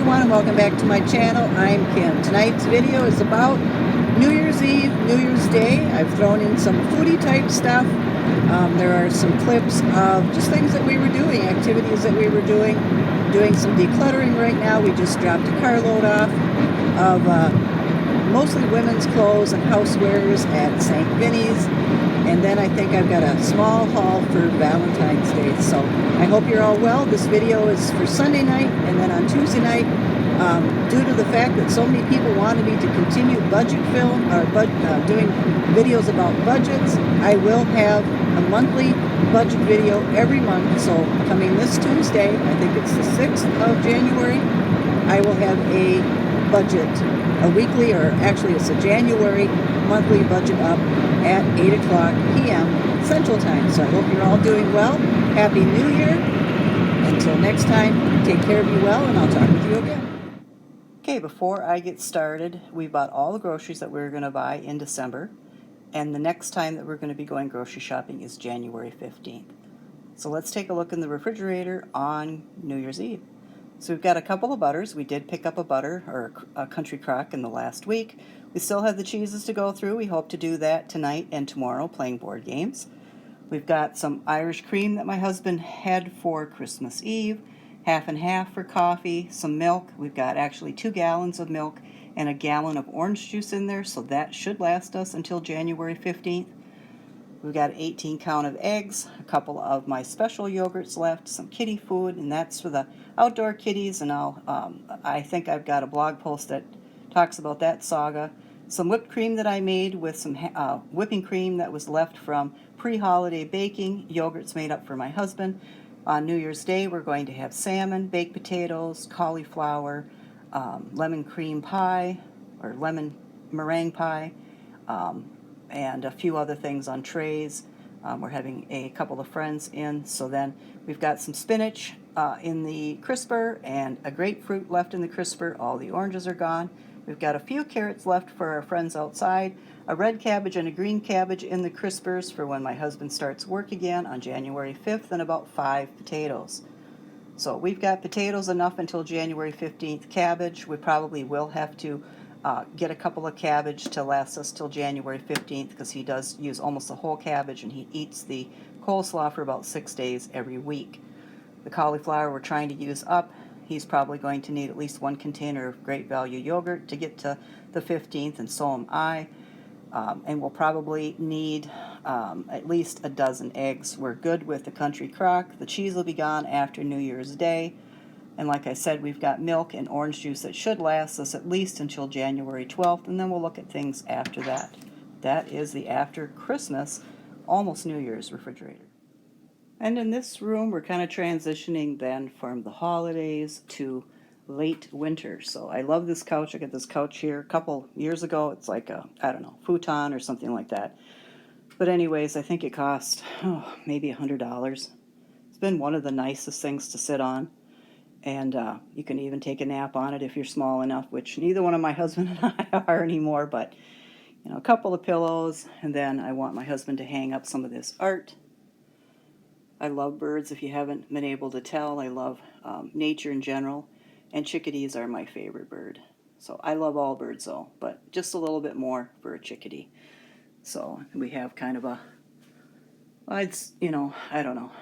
everyone, and welcome back to my channel. I'm Kim. Tonight's video is about New Year's Eve, New Year's Day. I've thrown in some foodie type stuff. There are some clips of just things that we were doing, activities that we were doing some decluttering right now. We just dropped a carload off of mostly women's clothes and housewares at St. Vinny's. And then I think I've got a small haul for Valentine's Day. So I hope you're all well. This video is for Sunday night, and then on Tuesday night, due to the fact that so many people wanted me to continue budget film or doing videos about budgets, I will have a monthly budget video every month. So coming this Tuesday, I think it's the 6th of January, I will have a budget, a weekly, or actually it's a January monthly budget up at 8 o'clock p.m. Central Time. So I hope you're all doing well. Happy New Year. Until next time, take care of you well, and I'll talk with you again. Okay, before I get started, we bought all the groceries that we were going to buy in December, and the next time that we're going to be going grocery shopping is January 15th. So let's take a look in the refrigerator on New Year's Eve. So we've got a couple of butters. We did pick up a butter or a country crock in the last week. We still have the cheeses to go through. We hope to do that tonight and tomorrow playing board games. We've got some Irish cream that my husband had for Christmas Eve, half and half for coffee, some milk. We've got actually 2 gallons of milk and a gallon of orange juice in there, so that should last us until January 15th. We've got an 18 count of eggs, a couple of my special yogurts left, some kitty food, and that's for the outdoor kitties. And I think I've got a blog post that talks about that saga. Some whipped cream that I made with some whipping cream that was left from pre-holiday baking. Yogurts made up for my husband. On New Year's Day, we're going to have salmon, baked potatoes, cauliflower, lemon cream pie, or lemon meringue pie, and a few other things on trays. We're having a couple of friends in, so then we've got some spinach in the crisper and a grapefruit left in the crisper. All the oranges are gone. We've got a few carrots left for our friends outside, a red cabbage and a green cabbage in the crispers for when my husband starts work again on January 5th, and about 5 potatoes. So we've got potatoes enough until January 15th. Cabbage, we probably will have to get a couple of cabbage to last us till January 15th, because he does use almost the whole cabbage, and he eats the coleslaw for about 6 days every week. The cauliflower we're trying to use up. He's probably going to need at least 1 container of Great Value yogurt to get to the 15th, and so am I. And we'll probably need at least a dozen eggs. We're good with the country crock. The cheese will be gone after New Year's Day. And like I said, we've got milk and orange juice that should last us at least until January 12th, and then we'll look at things after that. That is the after Christmas, almost New Year's refrigerator. And in this room, we're kind of transitioning then from the holidays to late winter. So I love this couch. I got this couch here a couple years ago. It's like a, I don't know, futon or something like that. But anyways, I think it cost maybe $100. It's been one of the nicest things to sit on. And you can even take a nap on it if you're small enough, which neither one of my husband and I are anymore. But, you know, a couple of pillows, and then I want my husband to hang up some of this art. I love birds, if you haven't been able to tell. I love nature in general, and chickadees are my favorite bird. So I love all birds, though, but just a little bit more for a chickadee. So we have kind of a, it's, you know, I don't know,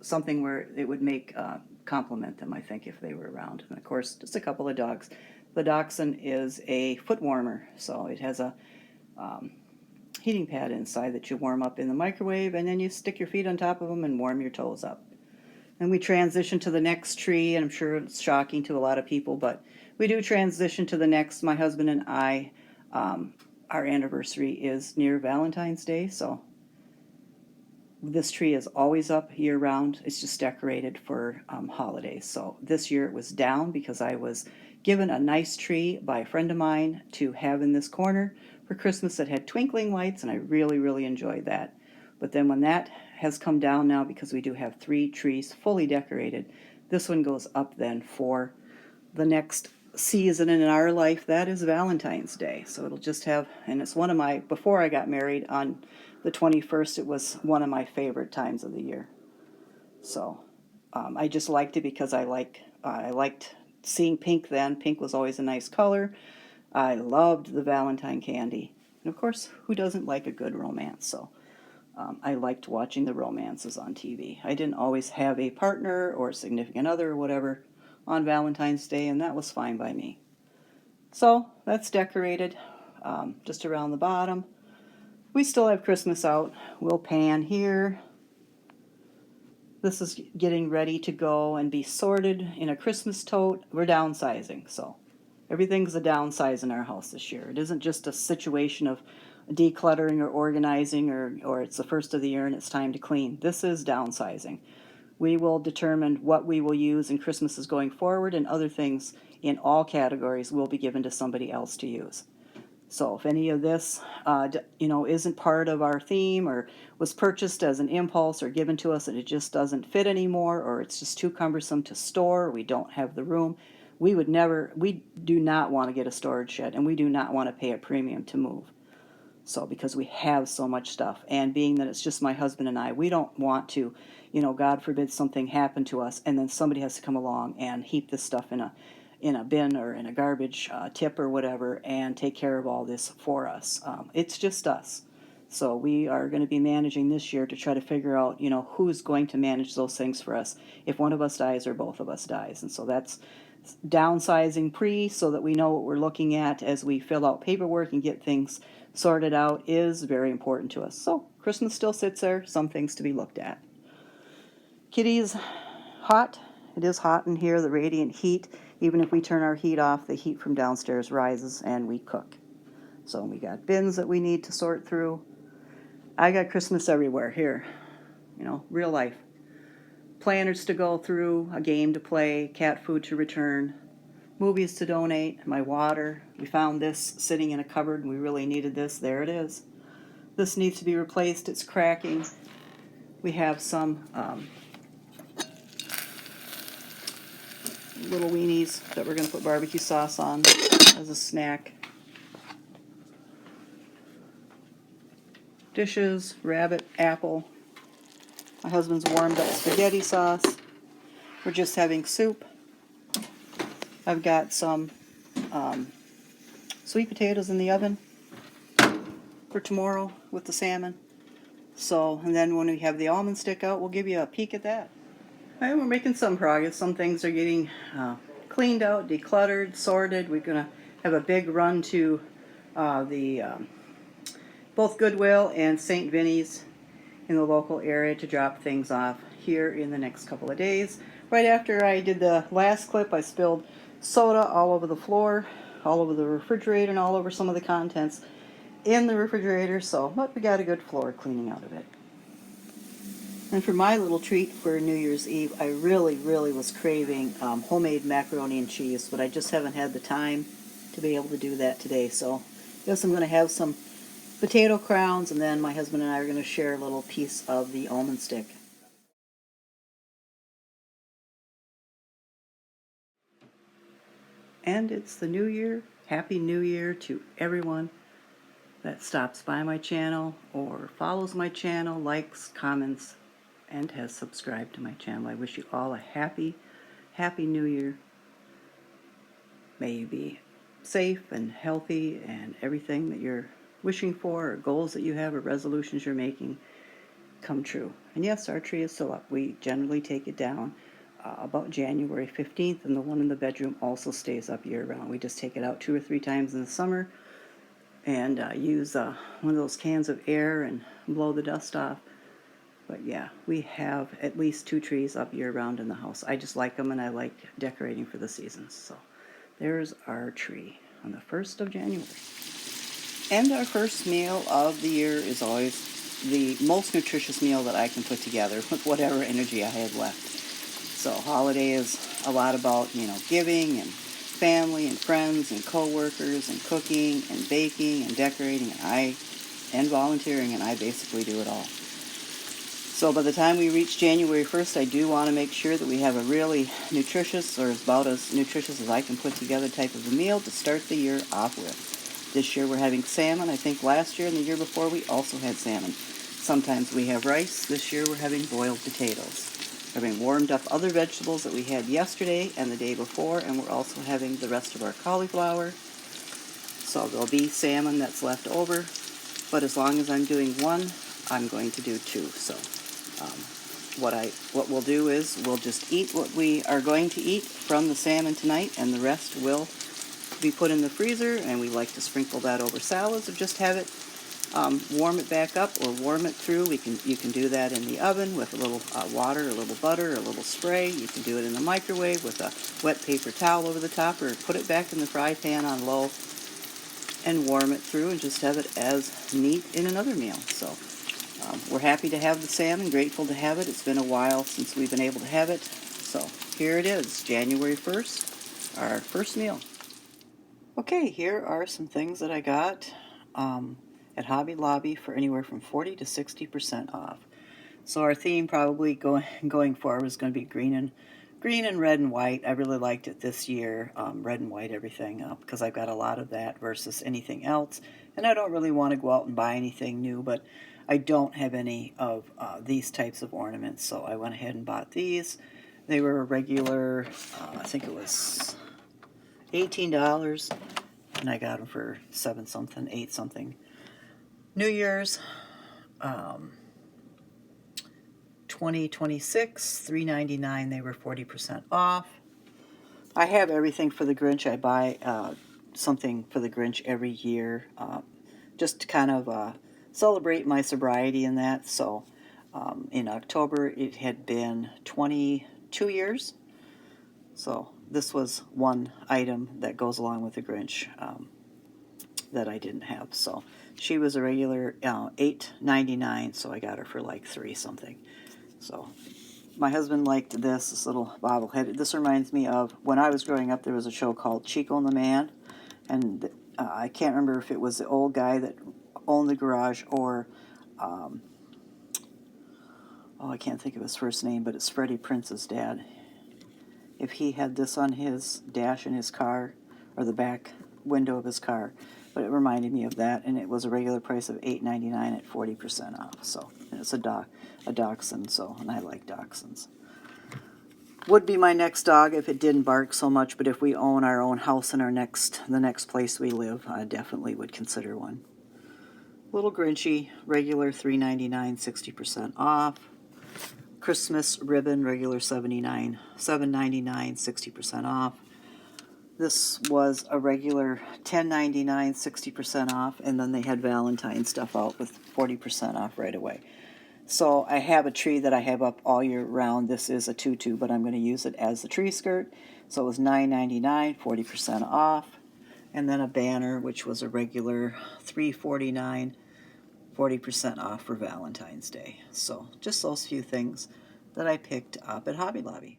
something where it would make compliment them, I think, if they were around. And of course, just a couple of dogs. The dachshund is a foot warmer, so it has a heating pad inside that you warm up in the microwave, and then you stick your feet on top of them and warm your toes up. And we transition to the next tree, and I'm sure it's shocking to a lot of people, but we do transition to the next. My husband and I, our anniversary is near Valentine's Day, so this tree is always up year-round. It's just decorated for holidays. So this year it was down because I was given a nice tree by a friend of mine to have in this corner for Christmas that had twinkling lights, and I really, really enjoyed that. But then when that has come down now, because we do have 3 trees fully decorated, this one goes up then for the next season in our life. That is Valentine's Day. So it'll just have, and it's one of my, before I got married on the 21st, it was one of my favorite times of the year. So I just liked it because I liked seeing pink then. Pink was always a nice color. I loved the Valentine candy. And of course, who doesn't like a good romance? So I liked watching the romances on TV. I didn't always have a partner or a significant other or whatever on Valentine's Day, and that was fine by me. So that's decorated just around the bottom. We still have Christmas out. We'll pan here. This is getting ready to go and be sorted in a Christmas tote. We're downsizing, so everything's a downsize in our house this year. It isn't just a situation of decluttering or organizing or it's the first of the year and it's time to clean. This is downsizing. We will determine what we will use in Christmases going forward, and other things in all categories will be given to somebody else to use. So if any of this, isn't part of our theme or was purchased as an impulse or given to us and it just doesn't fit anymore, or it's just too cumbersome to store, or we don't have the room, we do not want to get a storage shed, and we do not want to pay a premium to move. So because we have so much stuff, and being that it's just my husband and I, we don't want to, God forbid something happen to us and then somebody has to come along and heap this stuff in a bin or in a garbage tip or whatever and take care of all this for us. It's just us. So we are going to be managing this year to try to figure out, who's going to manage those things for us if one of us dies or both of us dies. And so that's downsizing so that we know what we're looking at as we fill out paperwork and get things sorted out is very important to us. So Christmas still sits there, some things to be looked at. Kitty's hot. It is hot in here, the radiant heat. Even if we turn our heat off, the heat from downstairs rises and we cook. So we got bins that we need to sort through. I got Christmas everywhere here, real life. Planners to go through, a game to play, cat food to return, movies to donate, my water. We found this sitting in a cupboard and we really needed this. There it is. This needs to be replaced. It's cracking. We have some little weenies that we're going to put barbecue sauce on as a snack. Dishes, rabbit, apple. My husband's warmed up spaghetti sauce. We're just having soup. I've got some sweet potatoes in the oven for tomorrow with the salmon. So, and then when we have the almond stick out, we'll give you a peek at that. And we're making some progress. Some things are getting cleaned out, decluttered, sorted. We're going to have a big run to both Goodwill and St. Vinny's in the local area to drop things off here in the next couple of days. Right after I did the last clip, I spilled soda all over the floor, all over the refrigerator, and all over some of the contents in the refrigerator, but we got a good floor cleaning out of it. And for my little treat for New Year's Eve, I really, really was craving homemade macaroni and cheese, but I just haven't had the time to be able to do that today. So I guess I'm going to have some potato crowns, and then my husband and I are going to share a little piece of the almond stick. And it's the new year. Happy New Year to everyone that stops by my channel or follows my channel, likes, comments, and has subscribed to my channel. I wish you all a happy New Year. May you be safe and healthy, and everything that you're wishing for, or goals that you have, or resolutions you're making come true. And yes, our tree is still up. We generally take it down about January 15th, and the one in the bedroom also stays up year-round. We just take it out 2 or 3 times in the summer and use one of those cans of air and blow the dust off. But yeah, we have at least 2 trees up year-round in the house. I just like them, and I like decorating for the seasons. So there's our tree on the 1st of January. And our first meal of the year is always the most nutritious meal that I can put together with whatever energy I have left. So holiday is a lot about, giving and family and friends and co-workers and cooking and baking and decorating and volunteering, and I basically do it all. So by the time we reach January 1st, I do want to make sure that we have a really nutritious, or about as nutritious as I can put together, type of a meal to start the year off with. This year we're having salmon. I think last year and the year before we also had salmon. Sometimes we have rice. This year we're having boiled potatoes. warmed up other vegetables that we had yesterday and the day before, and we're also having the rest of our cauliflower. So there'll be salmon that's left over, but as long as I'm doing one, I'm going to do two. So what we'll do is we'll just eat what we are going to eat from the salmon tonight, and the rest will be put in the freezer, and we like to sprinkle that over salads or just have it warm it back up or warm it through. You can do that in the oven with a little water, a little butter, a little spray. You can do it in the microwave with a wet paper towel over the top, or put it back in the fry pan on low and warm it through and just have it as meat in another meal. So we're happy to have the salmon, grateful to have it. It's been a while since we've been able to have it. So here it is, January 1st, our first meal. Okay, here are some things that I got at Hobby Lobby for anywhere from 40 to 60% off. So our theme probably going forward is going to be green and red and white. I really liked it this year, red and white everything, because I've got a lot of that versus anything else. And I don't really want to go out and buy anything new, but I don't have any of these types of ornaments, so I went ahead and bought these. They were a regular, I think it was $18, and I got them for 7 something, 8 something. New Year's, 2026, $3.99. They were 40% off. I have everything for the Grinch. I buy something for the Grinch every year, just to kind of celebrate my sobriety in that. So in October, it had been 22 years. So this was one item that goes along with the Grinch that I didn't have. So she was a regular $8.99, so I got her for like 3 something. So my husband liked this little bobblehead. This reminds me of when I was growing up, there was a show called Chico and the Man, and I can't remember if it was the old guy that owned the garage or I can't think of his first name, but it's Freddie Prince's dad. If he had this on his dash in his car, or the back window of his car, but it reminded me of that, and it was a regular price of $8.99 at 40% off. So and it's a dachshund, so, and I like dachshunds. Would be my next dog if it didn't bark so much, but if we own our own house in the next place we live, I definitely would consider one. Little Grinchy, regular $3.99, 60% off. Christmas ribbon, regular $7.99, 60% off. This was a regular $10.99, 60% off, and then they had Valentine's stuff out with 40% off right away. So I have a tree that I have up all year round. This is a tutu, but I'm going to use it as the tree skirt. So it was $9.99, 40% off. And then a banner, which was a regular $3.49, 40% off for Valentine's Day. So just those few things that I picked up at Hobby Lobby.